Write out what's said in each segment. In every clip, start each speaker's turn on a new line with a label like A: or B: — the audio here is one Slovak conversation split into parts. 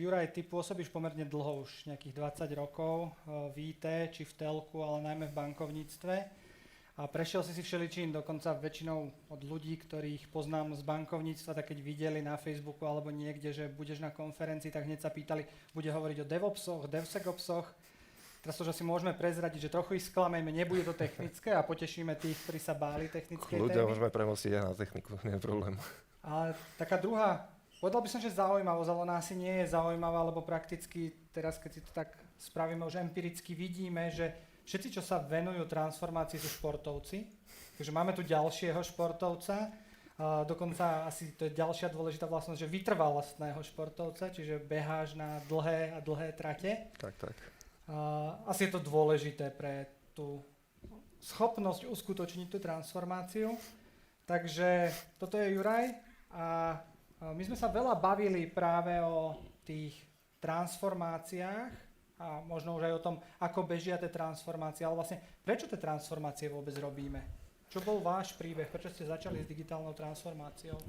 A: Juraj, ty pôsobíš pomerne dlho, už nejakých 20 rokov v IT, či v telku, ale najmä v bankovníctve. A prešiel si všeličím, dokonca väčšinou od ľudí, ktorých poznám z bankovníctva, tak keď videli na Facebooku alebo niekde, že budeš na konferencii, tak hneď sa pýtali, bude hovoriť o DevOpsoch, DevSecOpsoch. Teraz to, že si môžeme prezradiť, že trochu ich sklamejme, nebude to technické a potešíme tých, ktorí sa báli technickej témy.
B: Ľudia môžeme premostiť aj na techniku, nie je problém.
A: A taká druhá, povedal by som, že zaujímavosť, ale ona asi nie je zaujímavá, lebo prakticky teraz, keď si to tak spravíme, už empiricky vidíme, že všetci, čo sa venujú transformácii, sú športovci. Takže máme tu ďalšieho športovca, dokonca asi to je ďalšia dôležitá vlastnosť, že vytrvalostného športovca, čiže beháš na dlhé a dlhé trate.
B: Tak.
A: Asi je to dôležité pre tú schopnosť uskutočniť tú transformáciu. Takže toto je Juraj a my sme sa veľa bavili práve o tých transformáciách a možno už aj o tom, ako bežia tie transformácie, ale vlastne prečo tie transformácie vôbec robíme? Čo bol váš príbeh? Prečo ste začali s digitálnou transformáciou?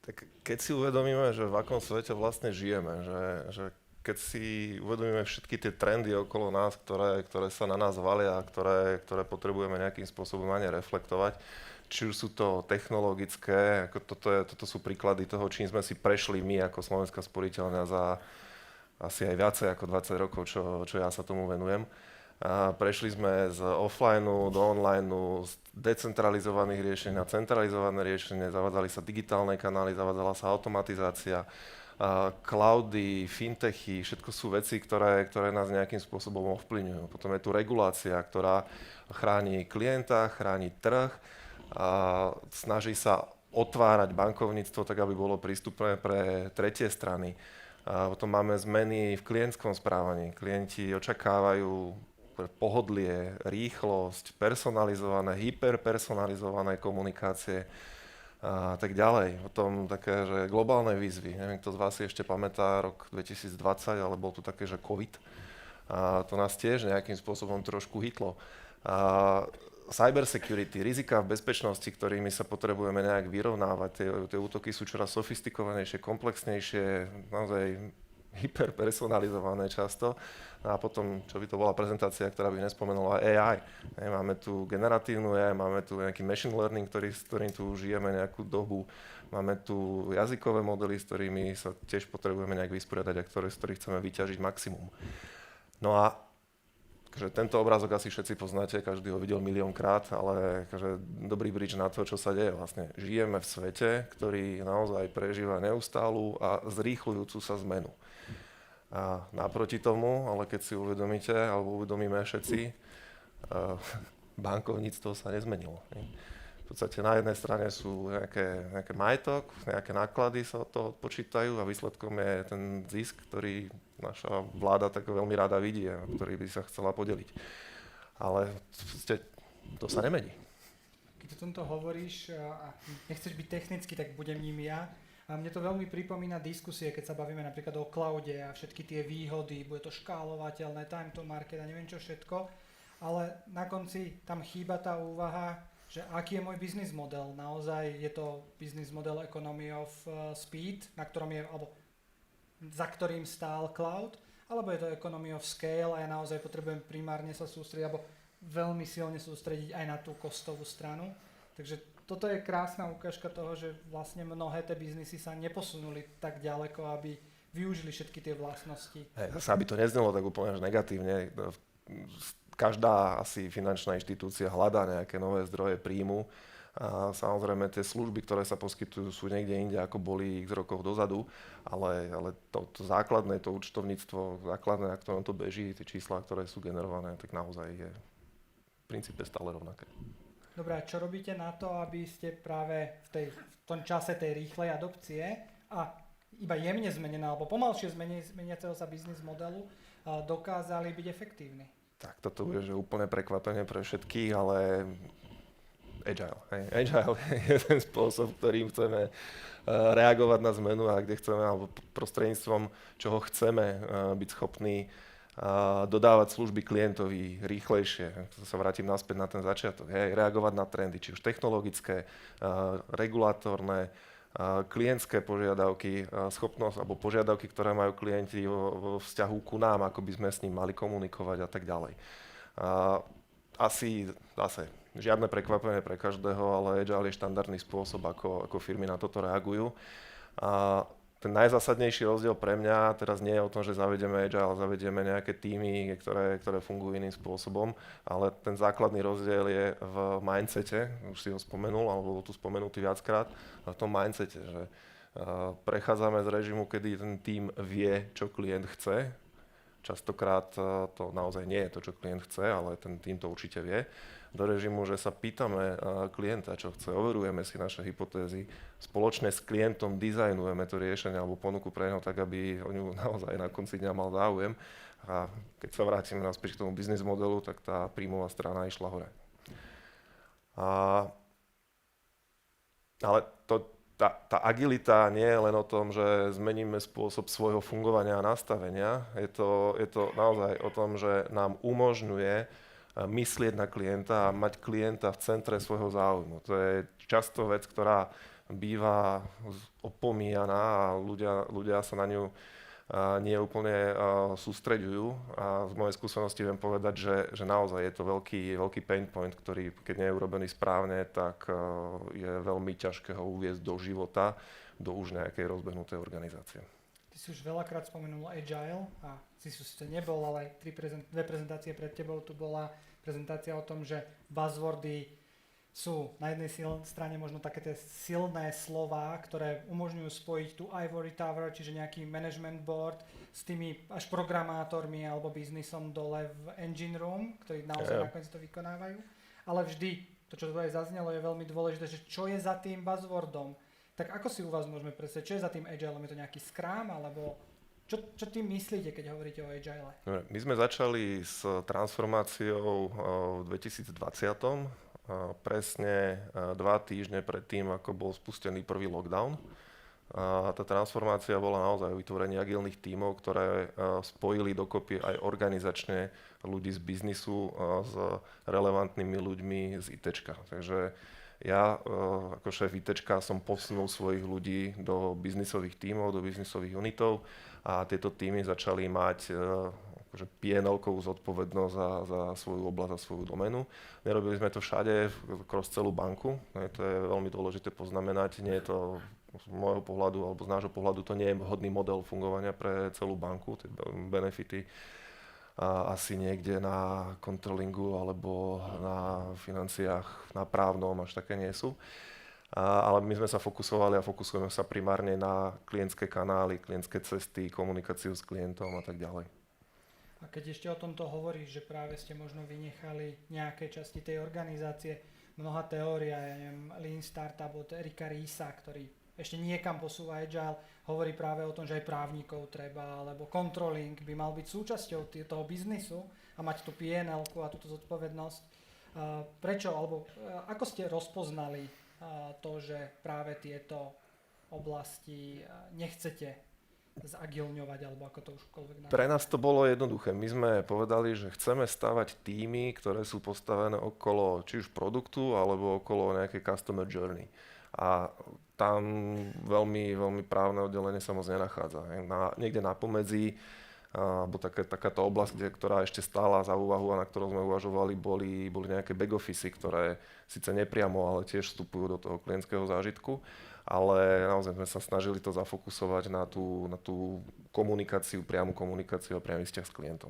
B: Tak keď si uvedomíme, že v akom svete vlastne žijeme, že keď si uvedomíme všetky tie trendy okolo nás, ktoré sa na nás valia a ktoré potrebujeme nejakým spôsobom ani reflektovať, či už sú to technologické, ako toto sú príklady toho, čím sme si prešli my ako Slovenská sporiteľňa za asi aj viacej ako 20 rokov, čo ja sa tomu venujem. A prešli sme z offlineu do onlineu, z decentralizovaných riešení na centralizované riešenie, zavádzali sa digitálne kanály, zavádzala sa automatizácia, cloudy, fintechy, všetko sú veci, ktoré nás nejakým spôsobom ovplyvňujú. Potom je tu regulácia, ktorá chráni klienta, chráni trh a snaží sa otvárať bankovníctvo tak, aby bolo prístupné pre tretie strany. A potom máme zmeny v klientskom správaní. Klienti očakávajú pohodlie, rýchlosť, personalizované, hyperpersonalizované komunikácie a tak ďalej. Potom také, že globálne výzvy. Neviem, kto z vás si ešte pamätá rok 2020, ale bol tu také, že COVID. A to nás tiež nejakým spôsobom trošku hitlo. A cybersecurity, rizika v bezpečnosti, ktorými sa potrebujeme nejak vyrovnávať. Tie útoky sú čoraz sofistikovanejšie, komplexnejšie, naozaj hyperpersonalizované často. A potom, čo by to bola prezentácia, ktorá by nespomenula AI. Máme tu generatívnu AI, máme tu nejaký machine learning, s ktorým tu žijeme nejakú dobu. Máme tu jazykové modely, s ktorými sa tiež potrebujeme nejak vysporiadať a z ktorých chceme vyťažiť maximum. No a tento obrázok asi všetci poznáte, každý ho videl miliónkrát, ale dobrý bridge na to, čo sa deje vlastne. Žijeme v svete, ktorý naozaj prežíva neustálu a zrýchľujúcu sa zmenu. A naproti tomu, ale keď si uvedomíte, alebo uvedomíme všetci, bankovníctvo sa nezmenilo. V podstate na jednej strane sú nejaké majetok, nejaké náklady sa od toho odpočítajú a výsledkom je ten zisk, ktorý naša vláda tak veľmi rada vidí a ktorý by sa chcela podeliť. Ale to sa nemení.
A: Keď o tomto hovoríš a nechceš byť technicky, tak budem ním ja. A mne to veľmi pripomína diskusie, keď sa bavíme napríklad o cloude a všetky tie výhody, bude to škálovateľné, time to market a neviem čo všetko, ale na konci tam chýba tá úvaha, že aký je môj business model. Naozaj je to business model economy of speed, na ktorom je, alebo za ktorým stál cloud, alebo je to economy of scale a ja naozaj potrebujem primárne sa sústrediť, alebo veľmi silne sústrediť aj na tú kostovú stranu. Takže toto je krásna ukážka toho, že vlastne mnohé tie biznisy sa neposunuli tak ďaleko, aby využili všetky tie vlastnosti.
B: Zase, aby to neznelo tak úplne až negatívne. Každá asi finančná inštitúcia hľadá nejaké nové zdroje príjmu. A samozrejme tie služby, ktoré sa poskytujú, sú niekde inde, ako boli x rokov dozadu, ale to základné, to účtovníctvo, základné, na ktorom to beží, tie čísla, ktoré sú generované, tak naozaj je v princípe stále rovnaké.
A: Dobre, a čo robíte na to, aby ste práve v tom čase tej rýchlej adopcie a iba jemne zmenená alebo pomalšie zmeniaceho sa biznis modelu dokázali byť efektívni?
B: Tak toto bude že úplne prekvapenie pre všetkých, ale Agile. Agile je ten spôsob, ktorým chceme reagovať na zmenu a kde chceme, alebo prostredníctvom čoho chceme byť schopní dodávať služby klientovi rýchlejšie. To sa vrátim naspäť na ten začiatok. Reagovať na trendy, či už technologické, regulatórne, klientské požiadavky, schopnosť alebo požiadavky, ktoré majú klienti vo vzťahu ku nám, ako by sme s ním mali komunikovať a tak ďalej. Asi zase žiadne prekvapenie pre každého, ale Agile je štandardný spôsob, ako firmy na toto reagujú. Ten najzásadnejší rozdiel pre mňa teraz nie je o tom, že zavedieme Agile, zavedieme nejaké týmy, ktoré fungujú iným spôsobom, ale ten základný rozdiel je v mindsete, už si ho spomenul, alebo bol tu spomenutý viackrát, v tom mindsete, že prechádzame z režimu, kedy ten tím vie, čo klient chce. Častokrát to naozaj nie je to, čo klient chce, ale ten tím to určite vie. Do režimu, že sa pýtame klienta, čo chce, overujeme si naše hypotézy, spoločne s klientom dizajnujeme to riešenie alebo ponuku pre neho tak, aby o ňu naozaj na konci dňa mal záujem. A keď sa vrátime naspäť k tomu biznis modelu, tak tá príjmová strana išla hore. Ale tá agilita nie je len o tom, že zmeníme spôsob svojho fungovania a nastavenia. Je to naozaj o tom, že nám umožňuje myslieť na klienta a mať klienta v centre svojho záujmu. To je často vec, ktorá býva opomíjaná a ľudia sa na ňu nie úplne sústreďujú. A z mojej skúsenosti viem povedať, že naozaj je to veľký pain point, ktorý keď nie je urobený správne, tak je veľmi ťažké ho uviesť do života, do už nejakej rozbehnutej organizácie.
A: Ty si už veľakrát spomenul Agile a si síce nebol, ale dve prezentácie pred tebou tu bola prezentácia o tom, že buzzwordy sú na jednej strane možno také tie silné slová, ktoré umožňujú spojiť tú Ivory Tower, čiže nejaký management board s tými až programátormi alebo biznisom dole v engine room, ktorí naozaj nakoniec to vykonávajú. Ale vždy, to čo tu aj zaznelo, je veľmi dôležité, že čo je za tým buzzwordom. Tak ako si u vás môžeme predstaviť, čo je za tým Agile? Je to nejaký Scrum alebo čo tým myslíte, keď hovoríte o Agile?
B: My sme začali s transformáciou v 2020. Presne 2 týždne pred tým, ako bol spustený prvý lockdown. Tá transformácia bola naozaj o vytvorení agilných tímov, ktoré spojili dokopy aj organizačne ľudí z biznisu s relevantnými ľuďmi z ITčka. Takže ja ako šéf ITčka som posunul svojich ľudí do biznisových tímov, do biznisových unitov a tieto tímy začali mať akože PNL-kovú zodpovednosť za svoju oblasť a svoju doménu. Nerobili sme to všade, kroz celú banku. To je veľmi dôležité poznamenať. Nie je to z môjho pohľadu, alebo z nášho pohľadu, to nie je vhodný model fungovania pre celú banku. Tie benefity asi niekde na controllingu alebo na financiách, na právnom až také nie sú. Ale my sme sa fokusovali a fokusujeme sa primárne na klientské kanály, klientské cesty, komunikáciu s klientom a tak ďalej.
A: A keď ešte o tomto hovoríš, že práve ste možno vynechali nejaké časti tej organizácie, mnohá teória, ja neviem, Lean Startup od Erika Riesa, ktorý ešte niekam posúva Agile, hovorí práve o tom, že aj právnikov treba, alebo controlling by mal byť súčasťou toho biznisu a mať tú PNL-ku a túto zodpovednosť. Prečo, alebo ako ste rozpoznali to, že práve tieto oblasti nechcete zagilňovať, alebo ako to užkoľvek nazvať?
B: Pre nás to bolo jednoduché. My sme povedali, že chceme stavať týmy, ktoré sú postavené okolo či už produktu, alebo okolo nejakej customer journey. A tam veľmi právne oddelenie sa moc nenachádza. Niekde na pomedzi, alebo takáto oblasť, ktorá ešte stála za úvahu a na ktorou sme uvažovali, boli nejaké back office, ktoré síce nepriamo, ale tiež vstupujú do toho klientského zážitku. Ale naozaj sme sa snažili to zafokusovať na tú komunikáciu, priamu komunikáciu a priamy vzťah s klientom.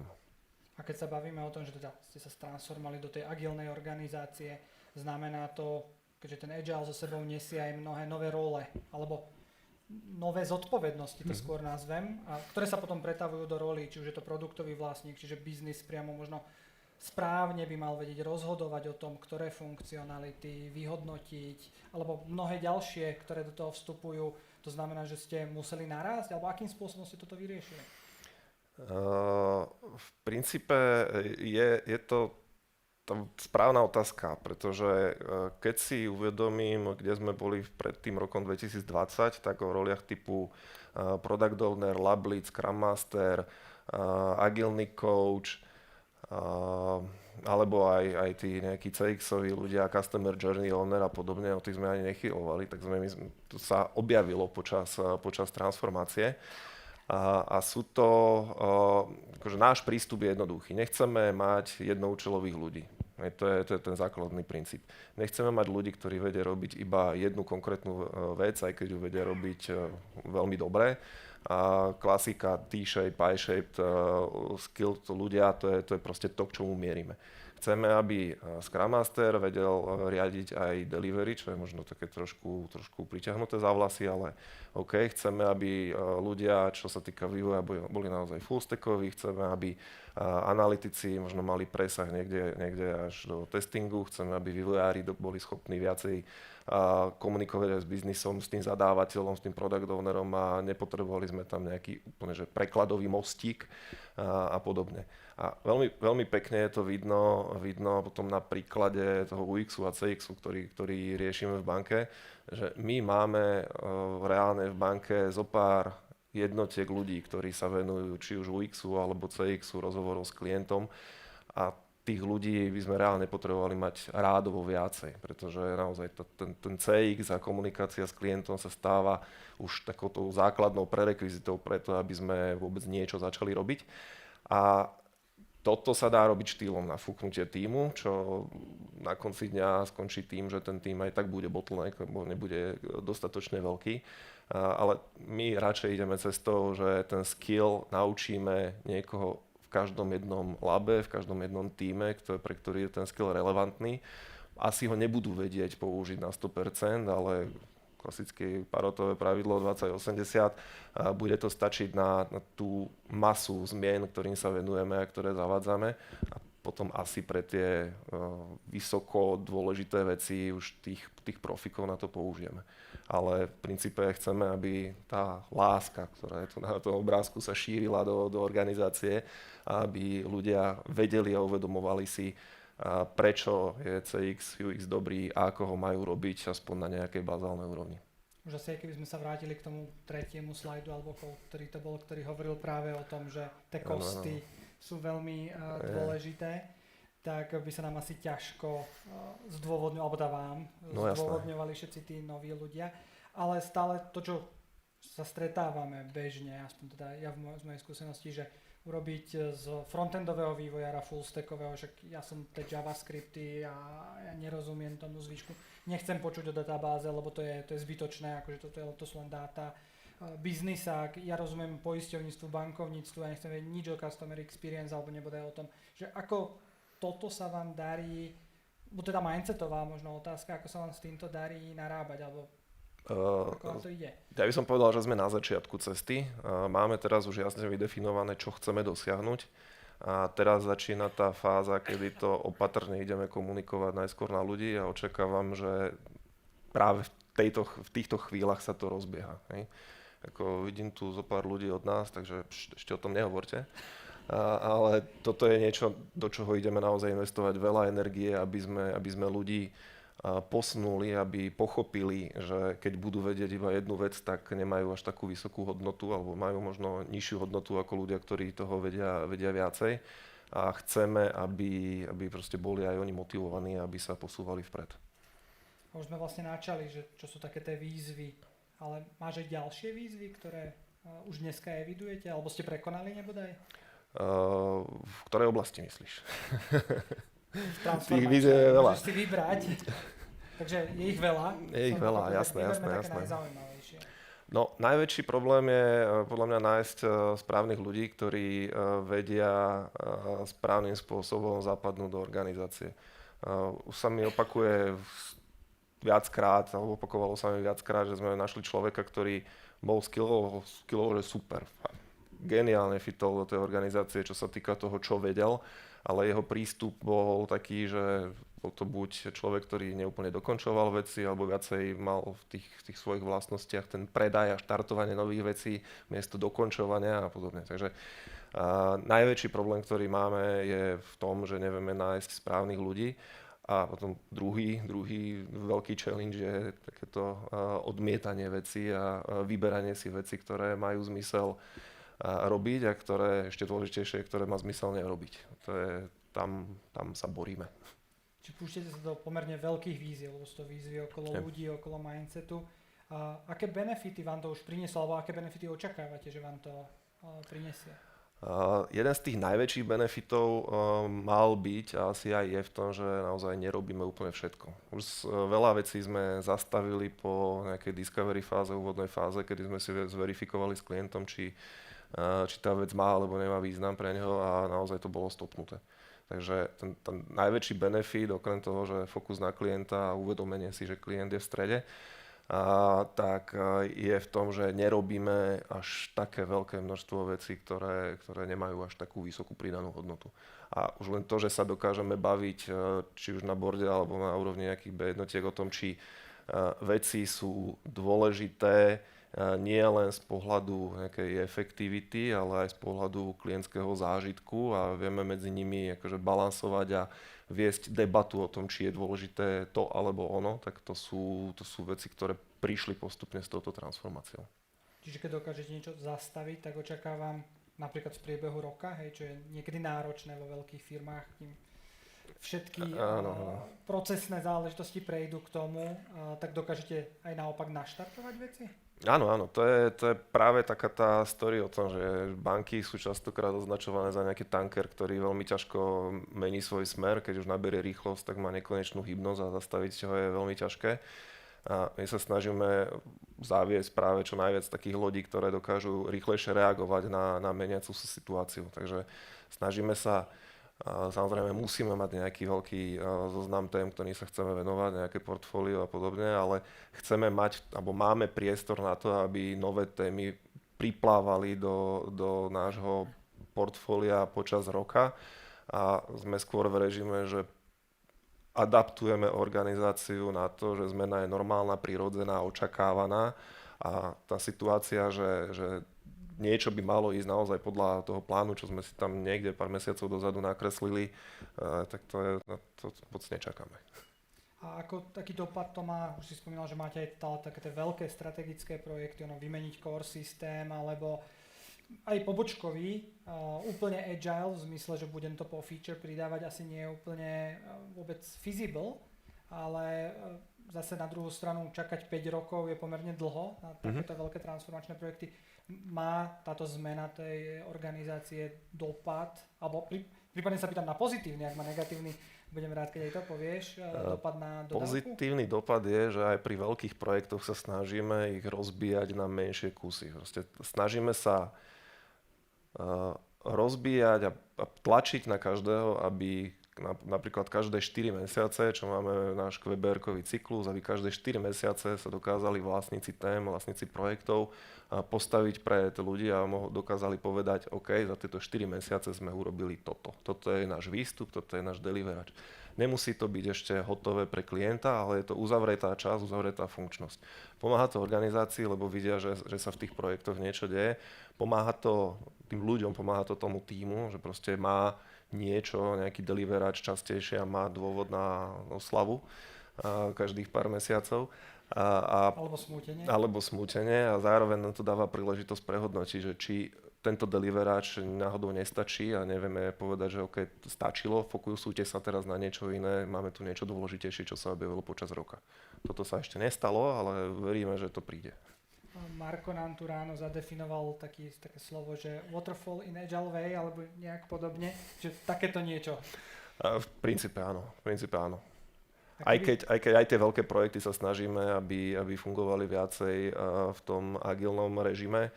A: A keď sa bavíme o tom, že teda ste sa transformovali do tej agilnej organizácie, znamená to, keďže ten Agile so sebou nesie aj mnohé nové role, alebo nové zodpovednosti, to skôr nazvem, a ktoré sa potom pretavujú do roli, či už je to produktový vlastník, čiže biznis priamo možno správne by mal vedieť rozhodovať o tom, ktoré funkcionality vyhodnotiť, alebo mnohé ďalšie, ktoré do toho vstupujú. To znamená, že ste museli narásť, alebo akým spôsobom ste toto vyriešili?
B: V princípe je to správna otázka, pretože keď si uvedomím, kde sme boli pred tým rokom 2020, tak o roliach typu Product Owner, Lab Lead, Scrum Master, Agilný coach, alebo aj tí nejakí CX-oví ľudia, Customer Journey Owner a podobne, o tých sme ani nechylovali, tak to sa objavilo počas transformácie. A sú to, akože náš prístup je jednoduchý. Nechceme mať jednoúčelových ľudí. To je ten základný princíp. Nechceme mať ľudí, ktorí vedia robiť iba jednu konkrétnu vec, aj keď ju vedia robiť veľmi dobre. A klasika T-shaped, pie-shaped, skilled ľudia, to je proste to, k čomu mierime. Chceme, aby Scrum Master vedel riadiť aj delivery, čo je možno také trošku priťahnuté za vlasy, ale OK. Chceme, aby ľudia, čo sa týka vývoja, boli naozaj full stackoví. Chceme, aby analytici možno mali presah niekde až do testingu. Chceme, aby vývojári boli schopní viacej komunikovať aj s biznisom, s tým zadávateľom, s tým product ownerom a nepotrebovali sme tam nejaký úplne že prekladový mostík a podobne. A veľmi pekne je to vidno potom na príklade toho UX-u a CX-u, ktorý riešime v banke, že my máme reálne v banke zopár jednotiek ľudí, ktorí sa venujú či už UX-u alebo CX-u, rozhovorov s klientom a tých ľudí by sme reálne potrebovali mať rádovo viacej, pretože naozaj ten CX a komunikácia s klientom sa stáva už takouto základnou prerekvizitou preto, aby sme vôbec niečo začali robiť. A toto sa dá robiť štýlom na fúknutie tímu, čo na konci dňa skončí tým, že ten tím aj tak bude bottleneck, lebo nebude dostatočne veľký. Ale my radšej ideme cestou, že ten skill naučíme niekoho v každom jednom labe, v každom jednom tíme, pre ktorý je ten skill relevantný. Asi ho nebudú vedieť použiť na 100%, ale klasické Parotové pravidlo 20-80, bude to stačiť na tú masu zmien, ktorým sa venujeme a ktoré zavádzame. A potom asi pre tie vysoko dôležité veci už tých profikov na to použijeme. Ale v princípe chceme, aby tá láska, ktorá je tu na tom obrázku, sa šírila do organizácie, aby ľudia vedeli a uvedomovali si, prečo je CX, UX dobrý a ako ho majú robiť aspoň na nejakej bazálnej úrovni.
A: Už asi keby sme sa vrátili k tomu tretiemu slajdu, alebo ktorý to bol, ktorý hovoril práve o tom, že tie kosty sú veľmi dôležité, tak by sa nám asi ťažko zdôvodňovali všetci tí noví ľudia. Ale stále to, čo sa stretávame bežne, aspoň teda ja z mojej skúsenosti, že urobiť z frontendového vývojára fullstackového, však ja som tie JavaScripty a ja nerozumiem tomu zvyšku. Nechcem počuť o databáze, lebo to je zbytočné, akože to sú len dáta. Biznisák, ja rozumiem poisťovníctvu, bankovníctvu, ja nechcem vedieť nič o customer experience alebo nebodaj o tom, že ako toto sa vám darí, bo teda mindsetová možno otázka, ako sa vám s týmto darí narábať, alebo ako vám to ide?
B: Ja by som povedal, že sme na začiatku cesty. Máme teraz už jasne vydefinované, čo chceme dosiahnuť. A teraz začína tá fáza, kedy to opatrne ideme komunikovať najskôr na ľudí a očakávam, že práve v týchto chvíľach sa to rozbieha. Hej. Ako vidím tu zo pár ľudí od nás, takže ešte o tom nehovorte. Ale toto je niečo, do čoho ideme naozaj investovať veľa energie, aby sme ľudí posunuli, aby pochopili, že keď budú vedieť iba jednu vec, tak nemajú až takú vysokú hodnotu alebo majú možno nižšiu hodnotu ako ľudia, ktorí toho vedia viacej. A chceme, aby proste boli aj oni motivovaní, aby sa posúvali vpred.
A: A už sme vlastne načali, že čo sú také tie výzvy, ale máš aj ďalšie výzvy, ktoré už dneska evidujete, alebo ste prekonali nebodaj?
B: V ktorej oblasti myslíš?
A: Tých výziev je veľa. Môžeš si vybrať. Takže je ich veľa.
B: Je ich veľa, jasné. No, najväčší problém je podľa mňa nájsť správnych ľudí, ktorí vedia správnym spôsobom zapadnúť do organizácie. Už sa mi opakuje viackrát, alebo opakovalo sa mi viackrát, že sme našli človeka, ktorý bol skillovo že super. Geniálne fitol do tej organizácie, čo sa týka toho, čo vedel, ale jeho prístup bol taký, že bol to buď človek, ktorý neúplne dokončoval veci, alebo viacej mal v tých svojich vlastnostiach ten predaj a štartovanie nových vecí miesto dokončovania a podobne. Takže najväčší problém, ktorý máme, je v tom, že nevieme nájsť správnych ľudí. A potom druhý veľký challenge je takéto odmietanie vecí a vyberanie si vecí, ktoré majú zmysel robiť a ktoré, ešte dôležitejšie, ktoré má zmysel nerobiť. tam sa boríme.
A: Či púšťate sa do pomerne veľkých víziev, lebo sú to výzvy okolo ľudí, okolo mindsetu. Aké benefity vám to už prinieslo, alebo aké benefity očakávate, že vám to prinesie?
B: Jeden z tých najväčších benefitov mal byť a asi aj je v tom, že naozaj nerobíme úplne všetko. Už veľa vecí sme zastavili po nejakej discovery fáze, úvodnej fáze, kedy sme si zverifikovali s klientom, či tá vec má alebo nemá význam pre neho a naozaj to bolo stopnuté. Takže ten najväčší benefit, okrem toho, že fokus na klienta a uvedomenie si, že klient je v strede, tak je v tom, že nerobíme až také veľké množstvo vecí, ktoré nemajú až takú vysokú pridanú hodnotu. A už len to, že sa dokážeme baviť, či už na borde alebo na úrovni nejakých jednotiek o tom, či veci sú dôležité nie len z pohľadu nejakej efektivity, ale aj z pohľadu klientského zážitku a vieme medzi nimi akože balansovať a viesť debatu o tom, či je dôležité to alebo ono, tak to sú veci, ktoré prišli postupne s touto transformáciou. Čiže
A: keď dokážete niečo zastaviť, tak očakávam napríklad z priebehu roka, hej, čo je niekedy náročné vo veľkých firmách, kým všetky procesné záležitosti prejdú k tomu, tak dokážete aj naopak naštartovať veci?
B: Áno, to je práve taká tá story o tom, že banky sú častokrát označované za nejaký tanker, ktorý veľmi ťažko mení svoj smer, keď už naberie rýchlosť, tak má nekonečnú hybnosť a zastaviť ho je veľmi ťažké. A my sa snažíme zaviesť práve čo najviac takých lodí, ktoré dokážu rýchlejšie reagovať na meniacu sa situáciu. Takže snažíme sa, samozrejme musíme mať nejaký veľký zoznam tém, ktorým sa chceme venovať, nejaké portfólio a podobne, ale chceme mať, alebo máme priestor na to, aby nové témy priplávali do nášho portfólia počas roka a sme skôr v režime, že adaptujeme organizáciu na to, že zmena je normálna, prirodzená, očakávaná a tá situácia, že niečo by malo ísť naozaj podľa toho plánu, čo sme si tam niekde pár mesiacov dozadu nakreslili, tak to moc nečakáme.
A: A ako taký dopad to má, už si spomínal, že máte aj také tie veľké strategické projekty, vymeniť core systém, alebo aj pobočkový, úplne agile, v zmysle, že budem to po feature pridávať, asi nie je úplne vôbec feasible, ale zase na druhú stranu čakať 5 rokov je pomerne dlho na takéto veľké transformačné projekty. Má táto zmena tej organizácie dopad, alebo prípadne sa pýtam na pozitívny, ak má negatívny, budem rád, keď aj to povieš, dopad na dodávku?
B: Pozitívny dopad je, že aj pri veľkých projektoch sa snažíme ich rozbíjať na menšie kusy. Proste snažíme sa rozbíjať a tlačiť na každého, aby napríklad každé 4 mesiace, čo máme náš QBR-kový cyklus, aby každé 4 mesiace sa dokázali vlastníci tém, vlastníci projektov postaviť pre ľudí a dokázali povedať, OK, za tieto 4 mesiace sme urobili toto. Toto je náš výstup, toto je náš deliverač. Nemusí to byť ešte hotové pre klienta, ale je to uzavretá časť, uzavretá funkčnosť. Pomáha to organizácii, lebo vidia, že sa v tých projektoch niečo deje. Pomáha to tým ľuďom, pomáha to tomu tímu, že proste má niečo, nejaký deliverač častejšie a má dôvod na oslavu každých pár mesiacov. Alebo smútenie a zároveň nám to dáva príležitosť prehodnotiť, že či tento deliverač náhodou nestačí a nevieme povedať, že OK, stačilo, fokusujte sa teraz na niečo iné, máme tu niečo dôležitejšie, čo sa objavilo počas roka. Toto sa ešte nestalo, ale veríme, že to príde.
A: Marko nám tu ráno zadefinoval také slovo, že waterfall in agile way, alebo nejak podobne, že takéto niečo.
B: V princípe áno. Aj keď aj tie veľké projekty sa snažíme, aby fungovali viacej v tom agilnom režime,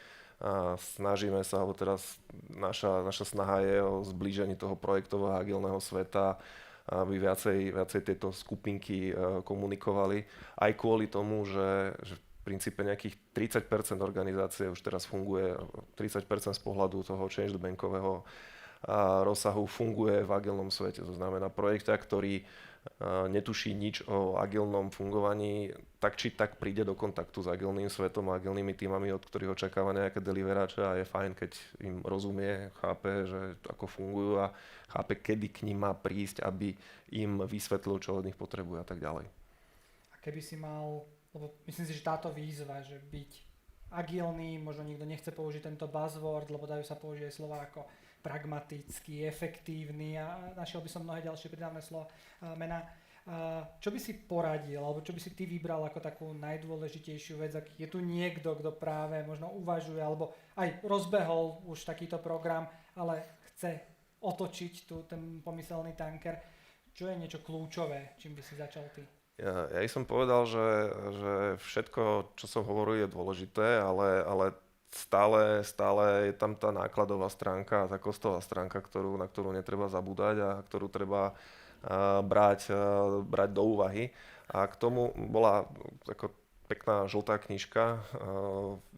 B: snažíme sa, alebo teraz naša snaha je o zblížení toho projektového agilného sveta, aby viacej tieto skupinky komunikovali. Aj kvôli tomu, že v princípe nejakých 30% organizácie už teraz funguje, 30% z pohľadu toho change bankového rozsahu funguje v agilnom svete. To znamená projekta, ktorý netuší nič o agilnom fungovaní, tak či tak príde do kontaktu s agilným svetom a agilnými týmami, od ktorých očakáva nejaké deliverače a je fajn, keď im rozumie, chápe, že ako fungujú a chápe, kedy k ním má prísť, aby im vysvetlil, čo od nich potrebuje a tak ďalej.
A: A keby si mal, lebo myslím si, že táto výzva, že byť agilný, možno nikto nechce použiť tento buzzword, lebo dajú sa použiť aj slova ako pragmatický, efektívny a našiel by som mnohé ďalšie pridávne slova, mená. Čo by si poradil, alebo čo by si ty vybral ako takú najdôležitejšiu vec, ak je tu niekto, kto práve možno uvažuje, alebo aj rozbehol už takýto program, ale chce otočiť ten pomyselný tanker. Čo je niečo kľúčové, čím by si začal ty?
B: Ja som povedal, že všetko, čo som hovoril, je dôležité, ale stále je tam tá nákladová stránka, tá kostová stránka, na ktorú netreba zabúdať a ktorú treba brať do úvahy. A k tomu bola ako pekná žltá knižka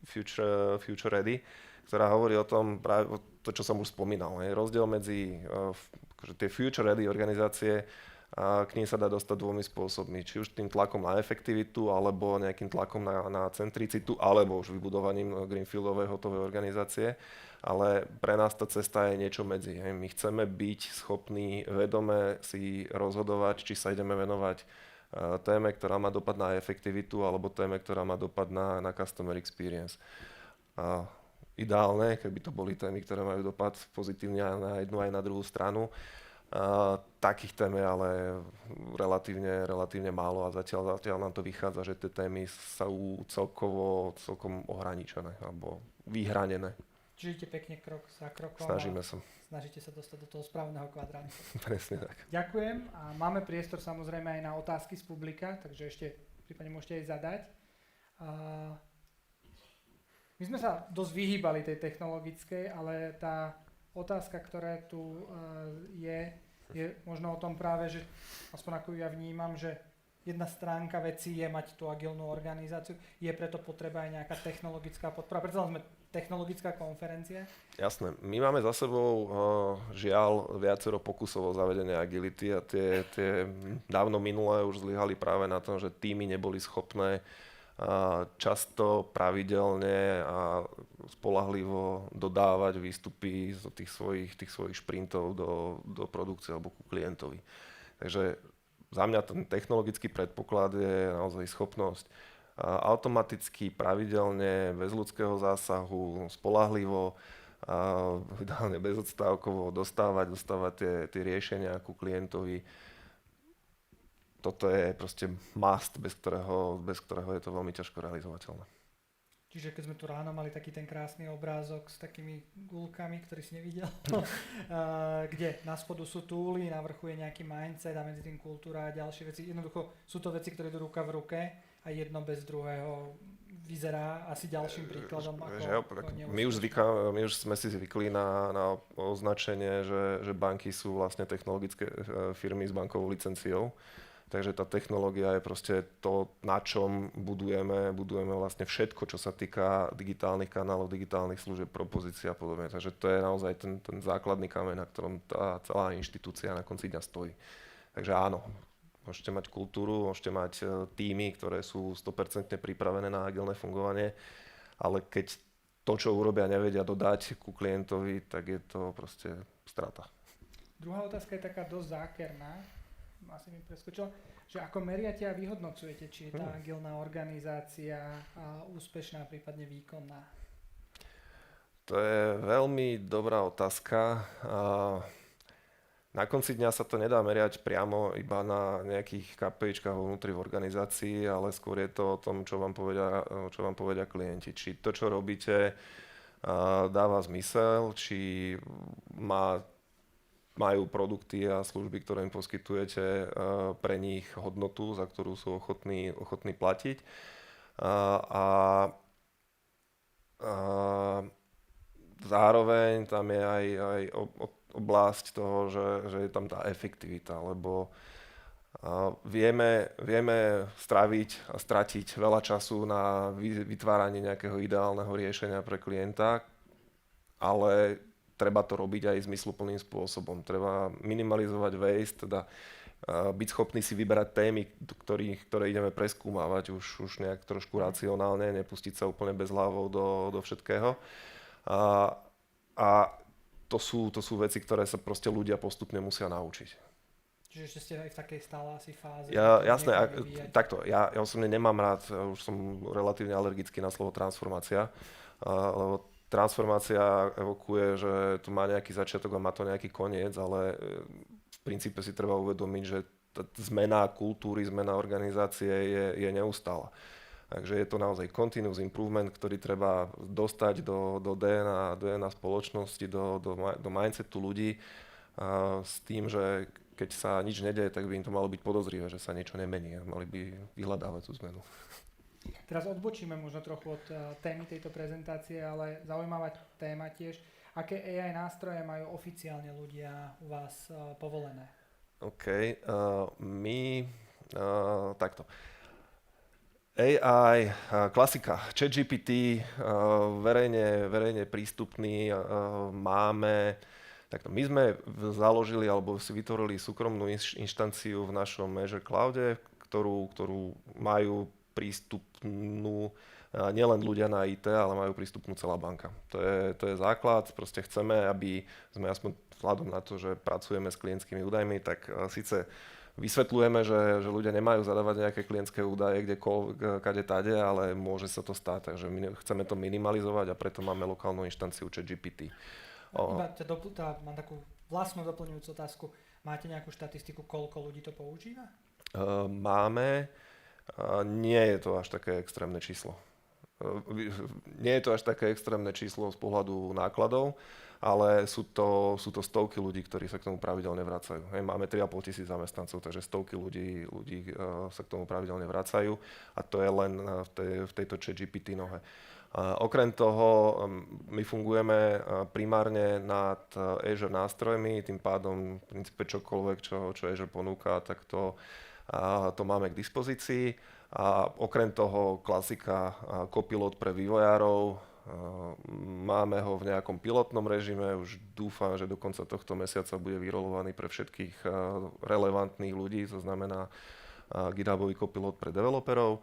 B: Future Ready, ktorá hovorí o tom, práve to, čo som už spomínal. Rozdiel medzi tie Future Ready organizácie, a k nim sa dá dostať dvomi spôsobmi. Či už tým tlakom na efektivitu, alebo nejakým tlakom na centricitu, alebo už vybudovaním greenfieldovej hotovej organizácie. Ale pre nás tá cesta je niečo medzi. My chceme byť schopní vedome si rozhodovať, či sa ideme venovať téme, ktorá má dopad na efektivitu, alebo téme, ktorá má dopad na customer experience. Ideálne, keby to boli témy, ktoré majú dopad pozitívne aj na jednu, aj na druhú stranu. Takých tém je ale relatívne málo a zatiaľ nám to vychádza, že tie témy sú celkom ohraničené alebo vyhranené.
A: Čiže idete pekne krok za krokom.
B: Snažíme sa.
A: Snažíte sa dostať do toho správneho kvadrantu.
B: Presne tak.
A: Ďakujem a máme priestor samozrejme aj na otázky z publika, takže ešte prípadne môžete aj zadať. My sme sa dosť vyhýbali tej technologickej, ale tá otázka, ktorá tu je možno o tom práve, že aspoň ako ja vnímam, že jedna stránka vecí je mať tú agilnú organizáciu, je preto potreba aj nejaká technologická podpora. Preto sme technologická konferencia.
B: Jasné. My máme za sebou žiaľ viacero pokusov o zavedenie agility a tie dávno minulé už zlyhali práve na tom, že týmy neboli schopné často, pravidelne a spoľahlivo dodávať výstupy z tých svojich šprintov do produkcie alebo ku klientovi. Takže za mňa ten technologický predpoklad je naozaj schopnosť automaticky, pravidelne, bez ľudského zásahu, spoľahlivo, ideálne bezodstávkovo dostávať tie riešenia ku klientovi. Toto je proste must, bez ktorého je to veľmi ťažko realizovateľné.
A: Čiže keď sme tu ráno mali taký ten krásny obrázok s takými guľkami, ktorý si nevidel, kde na spodu sú túly, na vrchu je nejaký mindset a medzi tým kultúra a ďalšie veci. Jednoducho sú to veci, ktoré idú ruka v ruke a jedno bez druhého vyzerá asi ďalším príkladom.
B: My už sme si zvykli na označenie, že banky sú vlastne technologické firmy s bankovou licenciou. Takže tá technológia je proste to, na čom budujeme vlastne všetko, čo sa týka digitálnych kanálov, digitálnych služieb, propozícií a podobne. Takže to je naozaj ten základný kameň, na ktorom tá celá inštitúcia na konci dňa stojí. Takže áno, môžete mať kultúru, môžete mať týmy, ktoré sú 100% pripravené na agilné fungovanie, ale keď to, čo urobia, nevedia dodať ku klientovi, tak je to proste strata.
A: Druhá otázka je taká dosť zákerná. Asi mi preskočil, že ako meriate a vyhodnocujete, či je tá agilná organizácia úspešná, prípadne výkonná?
B: To je veľmi dobrá otázka. Na konci dňa sa to nedá merať priamo iba na nejakých KPIčkách vnútri v organizácii, ale skôr je to o tom, čo vám povedia klienti. Či to, čo robíte, dáva zmysel, či majú produkty a služby, ktoré im poskytujete, pre nich hodnotu, za ktorú sú ochotní platiť. Zároveň tam je aj oblasť toho, že je tam tá efektivita, lebo vieme straviť a stratiť veľa času na vytváranie nejakého ideálneho riešenia pre klienta, ale treba to robiť aj zmysluplným spôsobom. Treba minimalizovať waste, teda byť schopný si vyberať témy, ktoré ideme preskúmavať už nejak trošku racionálne, nepustiť sa úplne bezhlavou do všetkého. A to sú veci, ktoré sa proste ľudia postupne musia naučiť.
A: Čiže ešte ste aj v takej stále asi fáze.
B: Jasné, takto. Ja osobne nemám rád, už som relatívne alergický na slovo transformácia, lebo transformácia evokuje, že to má nejaký začiatok a má to nejaký koniec, ale v princípe si treba uvedomiť, že tá zmena kultúry, zmena organizácie je neustála. Takže je to naozaj continuous improvement, ktorý treba dostať do DNA spoločnosti, do mindsetu ľudí s tým, že keď sa nič nedeje, tak by im to malo byť podozrivé, že sa niečo nemení a mali by vyhľadávať tú zmenu.
A: Teraz odbočíme možno trochu od témy tejto prezentácie, ale zaujímavá téma tiež. Aké AI nástroje majú oficiálne ľudia u vás povolené?
B: OK, takto. AI, klasika, ChatGPT, verejne prístupný, máme. Takto, my sme založili alebo si vytvorili súkromnú inštanciu v našom Azure Cloude, ktorú majú prístupnú nielen ľudia na IT, ale majú prístupnú celá banka. To je základ, proste chceme, aby sme aspoň vzhľadom na to, že pracujeme s klientskými údajmi, tak síce vysvetľujeme, že ľudia nemajú zadávať nejaké klientské údaje kdekoľvek, kade tade, ale môže sa to stať, takže my chceme to minimalizovať a preto máme lokálnu inštanciu ChatGPT.
A: Mám takú vlastnú doplňujúcu otázku. Máte nejakú štatistiku, koľko ľudí to používa?
B: Máme. Nie je to až také extrémne číslo. Nie je to až také extrémne číslo z pohľadu nákladov, ale sú to stovky ľudí, ktorí sa k tomu pravidelne vracajú. Máme 3,5 tisíc zamestnancov, takže stovky ľudí sa k tomu pravidelne vracajú a to je len v tejto ChatGPT nohe. Okrem toho, my fungujeme primárne nad Azure nástrojmi, tým pádom v princípe čokoľvek, čo Azure ponúka, tak to máme k dispozícii. A okrem toho klasika Copilot pre vývojárov, máme ho v nejakom pilotnom režime, už dúfam, že do konca tohto mesiaca bude vyrolovaný pre všetkých relevantných ľudí, to znamená GitHubový Copilot pre developerov.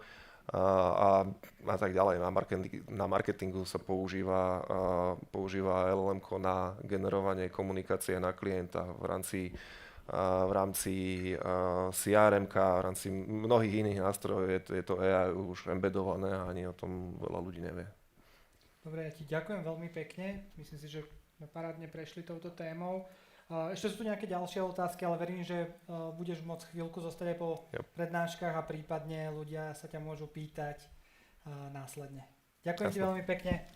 B: A tak ďalej. Na marketingu sa používa LLM na generovanie komunikácie na klienta v rámci CRM-ka, v rámci mnohých iných nástrojov je to AI už embedované a ani o tom veľa ľudí nevie.
A: Dobre, ja ti ďakujem veľmi pekne. Myslím si, že sme parádne prešli touto témou. Ešte sú tu nejaké ďalšie otázky, ale verím, že budeš môcť chvíľku zostať aj po prednáškach a prípadne ľudia sa ťa môžu pýtať následne. Ďakujem ti veľmi pekne.